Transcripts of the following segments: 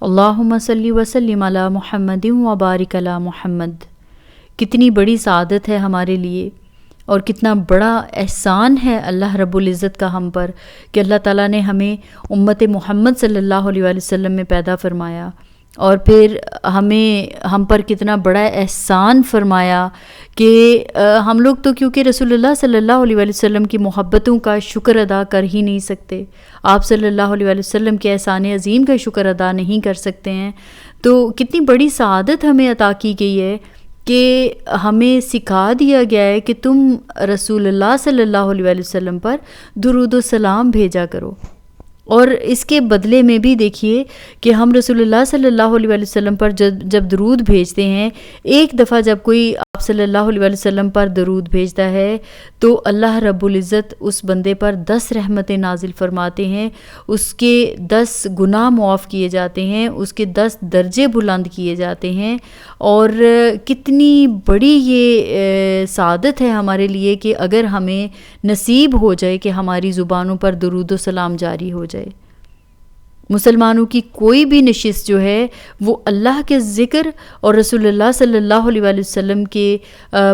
اللہم صلی وسلم علی محمد و بارک علی محمد۔ کتنی بڑی سعادت ہے ہمارے لیے اور کتنا بڑا احسان ہے اللہ رب العزت کا ہم پر کہ اللہ تعالیٰ نے ہمیں امت محمد صلی اللہ علیہ وآلہ وسلم میں پیدا فرمایا، اور پھر ہم پر کتنا بڑا احسان فرمایا کہ ہم لوگ تو کیونکہ رسول اللہ صلی اللہ علیہ وآلہ وسلم کی محبتوں کا شکر ادا کر ہی نہیں سکتے، آپ صلی اللہ علیہ وآلہ وسلم کے احسان عظیم کا شکر ادا نہیں کر سکتے ہیں، تو کتنی بڑی سعادت ہمیں عطا کی گئی ہے کہ ہمیں سکھا دیا گیا ہے کہ تم رسول اللہ صلی اللہ علیہ وآلہ وسلم پر درود و سلام بھیجا کرو۔ اور اس کے بدلے میں بھی دیکھیے کہ ہم رسول اللہ صلی اللہ علیہ وآلہ وسلم پر جب درود بھیجتے ہیں، ایک دفعہ جب کوئی آپ صلی اللہ علیہ وآلہ وسلم پر درود بھیجتا ہے تو اللہ رب العزت اس بندے پر 10 رحمتیں نازل فرماتے ہیں، اس کے 10 گناہ معاف کیے جاتے ہیں، اس کے 10 درجے بلند کیے جاتے ہیں۔ اور کتنی بڑی یہ سعادت ہے ہمارے لیے کہ اگر ہمیں نصیب ہو جائے کہ ہماری زبانوں پر درود و سلام جاری ہو جائے۔ مسلمانوں کی کوئی بھی نشست جو ہے وہ اللہ کے ذکر اور رسول اللہ صلی اللہ علیہ وآلہ وسلم کے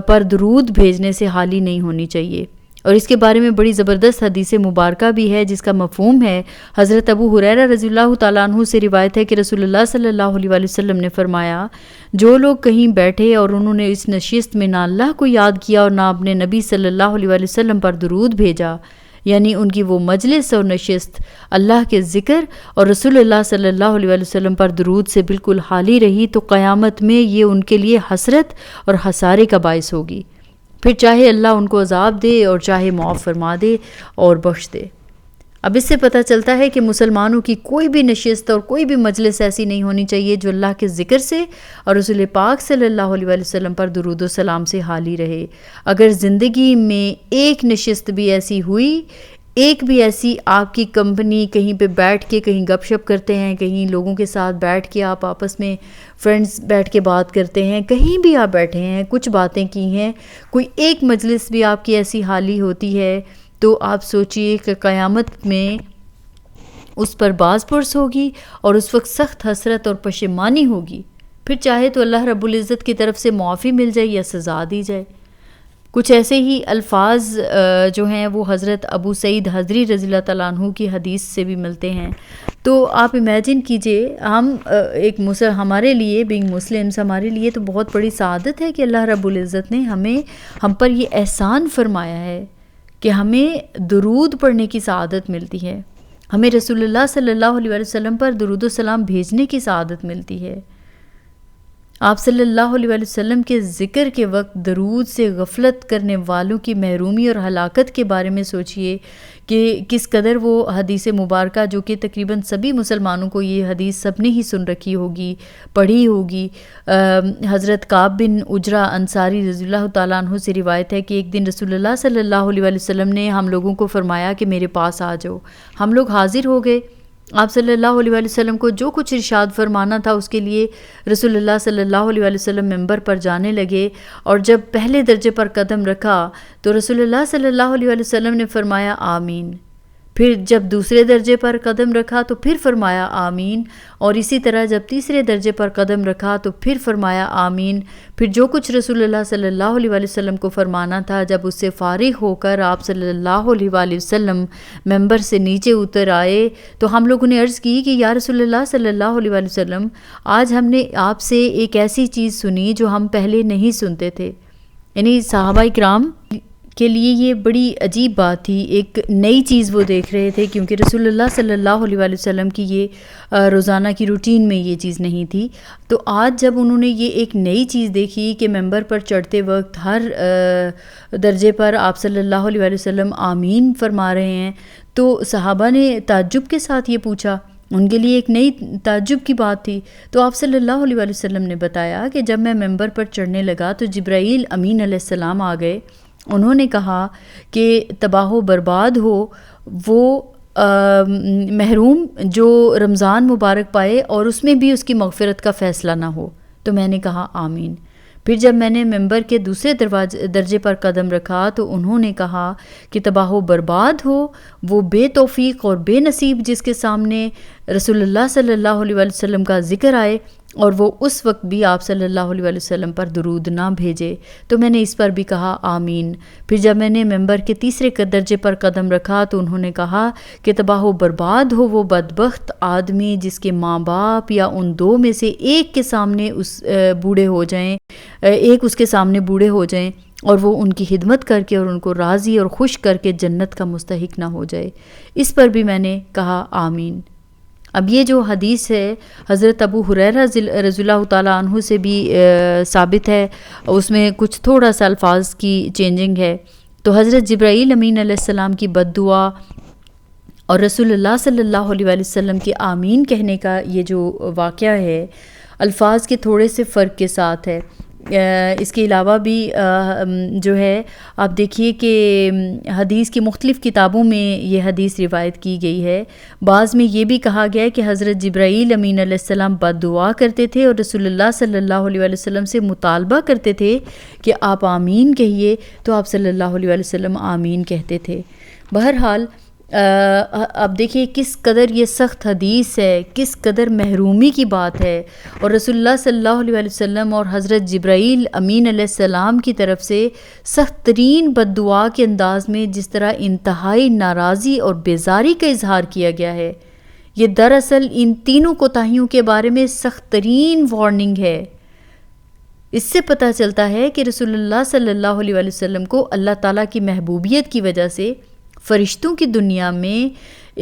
پر درود بھیجنے سے خالی نہیں ہونی چاہیے۔ اور اس کے بارے میں بڑی زبردست حدیث مبارکہ بھی ہے جس کا مفہوم ہے، حضرت ابو ہریرہ رضی اللہ تعالیٰ عنہ سے روایت ہے کہ رسول اللہ صلی اللہ علیہ وآلہ وسلم نے فرمایا، جو لوگ کہیں بیٹھے اور انہوں نے اس نشست میں نہ اللہ کو یاد کیا اور نہ اپنے نبی صلی اللہ علیہ وآلہ وسلم پر درود بھیجا، یعنی ان کی وہ مجلس اور نشست اللہ کے ذکر اور رسول اللہ صلی اللہ علیہ وآلہ وسلم پر درود سے بالکل خالی رہی، تو قیامت میں یہ ان کے لیے حسرت اور خسارے کا باعث ہوگی، پھر چاہے اللہ ان کو عذاب دے اور چاہے معاف فرما دے اور بخش دے۔ اب اس سے پتہ چلتا ہے کہ مسلمانوں کی کوئی بھی نشست اور کوئی بھی مجلس ایسی نہیں ہونی چاہیے جو اللہ کے ذکر سے اور رسول پاک صلی اللہ علیہ وآلہ وسلم پر درود و سلام سے خالی رہے۔ اگر زندگی میں ایک نشست بھی ایسی ہوئی، ایک بھی ایسی آپ کی کمپنی، کہیں پہ بیٹھ کے کہیں گپ شپ کرتے ہیں، کہیں لوگوں کے ساتھ بیٹھ کے آپ آپس میں فرینڈز بیٹھ کے بات کرتے ہیں، کہیں بھی آپ بیٹھے ہیں کچھ باتیں کی ہیں، کوئی ایک مجلس بھی آپ کی ایسی خالی ہوتی ہے تو آپ سوچئے کہ قیامت میں اس پر باز پرس ہوگی اور اس وقت سخت حسرت اور پشیمانی ہوگی، پھر چاہے تو اللہ رب العزت کی طرف سے معافی مل جائے یا سزا دی جائے۔ کچھ ایسے ہی الفاظ جو ہیں وہ حضرت ابو سعید خدری رضی اللہ تعالیٰ عنہ کی حدیث سے بھی ملتے ہیں۔ تو آپ امیجن کیجئے، ہم ہمارے لیے بینگ مسلمز ہمارے لیے تو بہت بڑی سعادت ہے کہ اللہ رب العزت نے ہم پر یہ احسان فرمایا ہے کہ ہمیں درود پڑھنے کی سعادت ملتی ہے، ہمیں رسول اللہ صلی اللہ علیہ وآلہ وسلم پر درود و سلام بھیجنے کی سعادت ملتی ہے۔ آپ صلی اللہ علیہ وآلہ وسلم کے ذکر کے وقت درود سے غفلت کرنے والوں کی محرومی اور ہلاکت کے بارے میں سوچئے کہ کس قدر وہ حدیث مبارکہ، جو کہ تقریباً سبھی مسلمانوں کو یہ حدیث سب نے ہی سن رکھی ہوگی، پڑھی ہوگی۔ حضرت کعب بن عجرہ انصاری رضی اللہ تعالیٰ عنہ سے روایت ہے کہ ایک دن رسول اللہ صلی اللہ علیہ وآلہ وسلم نے ہم لوگوں کو فرمایا کہ میرے پاس آ جاؤ۔ ہم لوگ حاضر ہو گئے، آپ صلی اللہ علیہ وآلہ وسلم کو جو کچھ ارشاد فرمانا تھا اس کے لیے رسول اللہ صلی اللہ علیہ وآلہ وسلم منبر پر جانے لگے، اور جب پہلے درجے پر قدم رکھا تو رسول اللہ صلی اللہ علیہ وآلہ وسلم نے فرمایا آمین، پھر جب دوسرے درجے پر قدم رکھا تو پھر فرمایا آمین، اور اسی طرح جب تیسرے درجے پر قدم رکھا تو پھر فرمایا آمین، پھر جو کچھ رسول اللہ صلی اللہ علیہ وآلہ وسلم کو فرمانا تھا جب اس سے فارغ ہو کر آپ صلی اللہ علیہ وآلہ وسلم منبر سے نیچے اتر آئے تو ہم لوگوں نے عرض کی کہ یا رسول اللہ صلی اللہ علیہ وآلہ وسلم، آج ہم نے آپ سے ایک ایسی چیز سنی جو ہم پہلے نہیں سنتے تھے۔ یعنی صحابہ کرام کے لیے یہ بڑی عجیب بات تھی، ایک نئی چیز وہ دیکھ رہے تھے، کیونکہ رسول اللہ صلی اللہ علیہ وآلہ وسلم کی یہ روزانہ کی روٹین میں یہ چیز نہیں تھی۔ تو آج جب انہوں نے یہ ایک نئی چیز دیکھی کہ ممبر پر چڑھتے وقت ہر درجے پر آپ صلی اللہ علیہ وآلہ وسلم آمین فرما رہے ہیں، تو صحابہ نے تعجب کے ساتھ یہ پوچھا، ان کے لیے ایک نئی تعجب کی بات تھی۔ تو آپ صلی اللہ علیہ وآلہ وسلم نے بتایا کہ جب میں ممبر پر چڑھنے لگا تو جبرائیل امین علیہ السلام آ گئے، انہوں نے کہا کہ تباہ و برباد ہو وہ محروم جو رمضان مبارک پائے اور اس میں بھی اس کی مغفرت کا فیصلہ نہ ہو۔ تو میں نے کہا آمین۔ پھر جب میں نے ممبر کے دوسرے درجے پر قدم رکھا تو انہوں نے کہا کہ تباہ و برباد ہو وہ بے توفیق اور بے نصیب جس کے سامنے رسول اللہ صلی اللہ علیہ وآلہ وسلم کا ذکر آئے اور وہ اس وقت بھی آپ صلی اللہ علیہ وآلہ وسلم پر درود نہ بھیجے۔ تو میں نے اس پر بھی کہا آمین۔ پھر جب میں نے ممبر کے تیسرے درجے پر قدم رکھا تو انہوں نے کہا کہ تباہ و برباد ہو وہ بدبخت آدمی جس کے ماں باپ یا ان دو میں سے ایک کے سامنے اس کے سامنے بوڑھے ہو جائیں اور وہ ان کی خدمت کر کے اور ان کو راضی اور خوش کر کے جنت کا مستحق نہ ہو جائے۔ اس پر بھی میں نے کہا آمین۔ اب یہ جو حدیث ہے حضرت ابو ہریرہ رضی اللہ تعالیٰ عنہ سے بھی ثابت ہے، اس میں کچھ تھوڑا سا الفاظ کی چینجنگ ہے۔ تو حضرت جبرائیل امین علیہ السلام کی بد دعا اور رسول اللہ صلی اللہ علیہ وآلہ وسلم کے آمین کہنے کا یہ جو واقعہ ہے الفاظ کے تھوڑے سے فرق کے ساتھ ہے۔ اس کے علاوہ بھی جو ہے آپ دیکھیے کہ حدیث کی مختلف کتابوں میں یہ حدیث روایت کی گئی ہے۔ بعض میں یہ بھی کہا گیا ہے کہ حضرت جبرائیل امین علیہ السلام بد دعا کرتے تھے اور رسول اللہ صلی اللہ علیہ وآلہ وسلم سے مطالبہ کرتے تھے کہ آپ آمین کہیے، تو آپ صلی اللہ علیہ وآلہ وسلم آمین کہتے تھے۔ بہرحال اب دیکھیے کس قدر یہ سخت حدیث ہے، کس قدر محرومی کی بات ہے، اور رسول اللہ صلی اللہ علیہ وآلہ وسلم اور حضرت جبرائیل امین علیہ السلام کی طرف سے سخت ترین بد دعا کے انداز میں جس طرح انتہائی ناراضی اور بیزاری کا اظہار کیا گیا ہے، یہ دراصل ان تینوں کوتاہیوں کے بارے میں سخت ترین وارننگ ہے۔ اس سے پتہ چلتا ہے کہ رسول اللہ صلی اللہ علیہ وآلہ وسلم کو اللہ تعالیٰ کی محبوبیت کی وجہ سے فرشتوں کی دنیا میں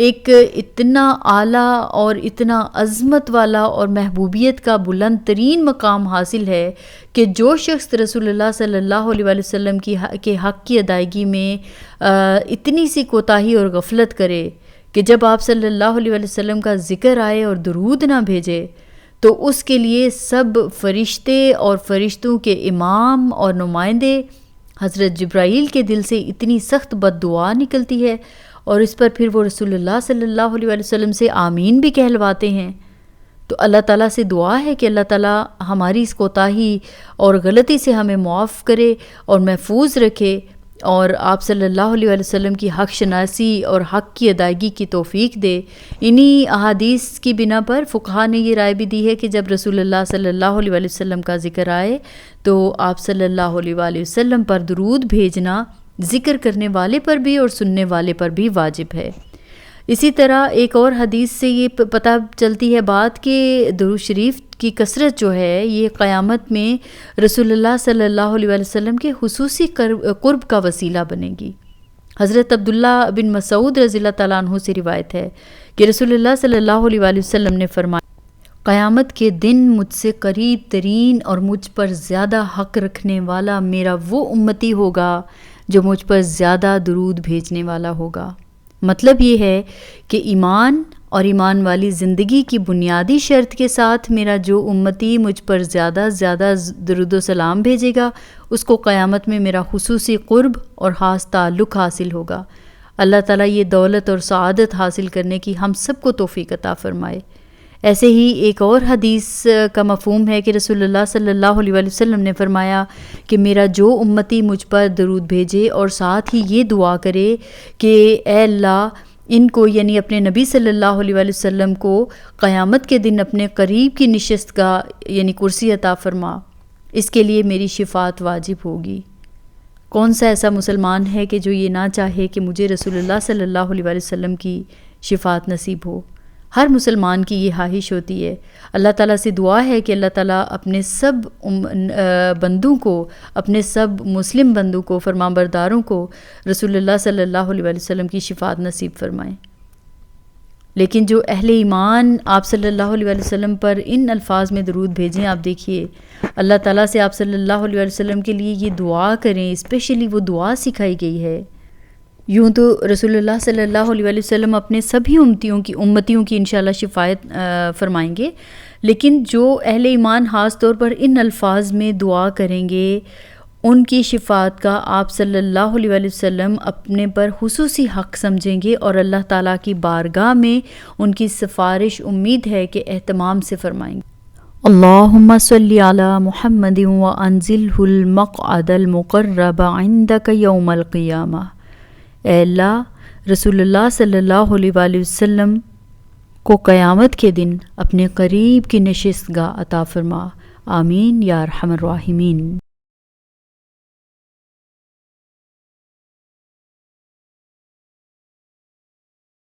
ایک اتنا اعلیٰ اور اتنا عظمت والا اور محبوبیت کا بلند ترین مقام حاصل ہے کہ جو شخص رسول اللہ صلی اللہ علیہ وآلہ وسلم کے حق کی ادائیگی میں اتنی سی کوتاہی اور غفلت کرے کہ جب آپ صلی اللہ علیہ وآلہ وسلم کا ذکر آئے اور درود نہ بھیجے تو اس کے لیے سب فرشتے اور فرشتوں کے امام اور نمائندے حضرت جبرائیل کے دل سے اتنی سخت بد دعا نکلتی ہے، اور اس پر پھر وہ رسول اللہ صلی اللہ علیہ وآلہ وسلم سے آمین بھی کہلواتے ہیں۔ تو اللہ تعالیٰ سے دعا ہے کہ اللہ تعالیٰ ہماری اس کوتاہی اور غلطی سے ہمیں معاف کرے اور محفوظ رکھے، اور آپ صلی اللہ علیہ وآلہ وسلم کی حق شناسی اور حق کی ادائیگی کی توفیق دے۔ انہی احادیث کی بنا پر فقہاء نے یہ رائے بھی دی ہے کہ جب رسول اللہ صلی اللہ علیہ وآلہ وسلم کا ذکر آئے تو آپ صلی اللہ علیہ وآلہ وسلم پر درود بھیجنا ذکر کرنے والے پر بھی اور سننے والے پر بھی واجب ہے۔ اسی طرح ایک اور حدیث سے یہ پتہ چلتی ہے بات کہ درود شریف کی کثرت جو ہے یہ قیامت میں رسول اللہ صلی اللہ علیہ وآلہ وسلم کے خصوصی قرب کا وسیلہ بنے گی۔ حضرت عبداللہ بن مسعود رضی اللہ تعالیٰ عنہ سے روایت ہے کہ رسول اللہ صلی اللہ علیہ وآلہ وسلم نے فرمایا، قیامت کے دن مجھ سے قریب ترین اور مجھ پر زیادہ حق رکھنے والا میرا وہ امتی ہوگا جو مجھ پر زیادہ درود بھیجنے والا ہوگا۔ مطلب یہ ہے کہ ایمان اور ایمان والی زندگی کی بنیادی شرط کے ساتھ میرا جو امتی مجھ پر زیادہ درود و سلام بھیجے گا اس کو قیامت میں میرا خصوصی قرب اور خاص تعلق حاصل ہوگا۔ اللہ تعالیٰ یہ دولت اور سعادت حاصل کرنے کی ہم سب کو توفیق عطا فرمائے۔ ایسے ہی ایک اور حدیث کا مفہوم ہے کہ رسول اللہ صلی اللہ علیہ وآلہ وسلم نے فرمایا کہ میرا جو امتی مجھ پر درود بھیجے اور ساتھ ہی یہ دعا کرے کہ اے اللہ ان کو یعنی اپنے نبی صلی اللہ علیہ وآلہ وسلم کو قیامت کے دن اپنے قریب کی نشست کا یعنی کرسی عطا فرما، اس کے لیے میری شفاعت واجب ہوگی۔ کون سا ایسا مسلمان ہے کہ جو یہ نہ چاہے کہ مجھے رسول اللہ صلی اللہ علیہ وآلہ وسلم کی شفاعت نصیب ہو؟ ہر مسلمان کی یہ خواہش ہوتی ہے۔ اللہ تعالیٰ سے دعا ہے کہ اللہ تعالیٰ اپنے سب بندوں کو، اپنے سب مسلم بندوں کو، فرمانبرداروں کو رسول اللہ صلی اللہ علیہ وآلہ وسلم کی شفاعت نصیب فرمائیں۔ لیکن جو اہل ایمان آپ صلی اللہ علیہ وآلہ وسلم پر ان الفاظ میں درود بھیجیں، آپ دیکھیے اللہ تعالیٰ سے آپ صلی اللہ علیہ وآلہ وسلم کے لیے یہ دعا کریں، اسپیشلی وہ دعا سکھائی گئی ہے۔ یوں تو رسول اللہ صلی اللہ علیہ وآلہ وسلم اپنے سبھی امتیوں کی انشاءاللہ شفاعت فرمائیں گے، لیکن جو اہل ایمان خاص طور پر ان الفاظ میں دعا کریں گے ان کی شفاعت کا آپ صلی اللہ علیہ وآلہ وسلم اپنے پر خصوصی حق سمجھیں گے، اور اللہ تعالیٰ کی بارگاہ میں ان کی سفارش امید ہے کہ اہتمام سے فرمائیں گے۔ اللہم صلی علی محمد وانزلہ المقعد المقرب عندک یوم القیامہ۔ اے اللہ، رسول اللہ صلی اللہ علیہ وآلہ وسلم کو قیامت کے دن اپنے قریب کی نشست گاہ عطا فرما، آمین یا ارحم الراحمین۔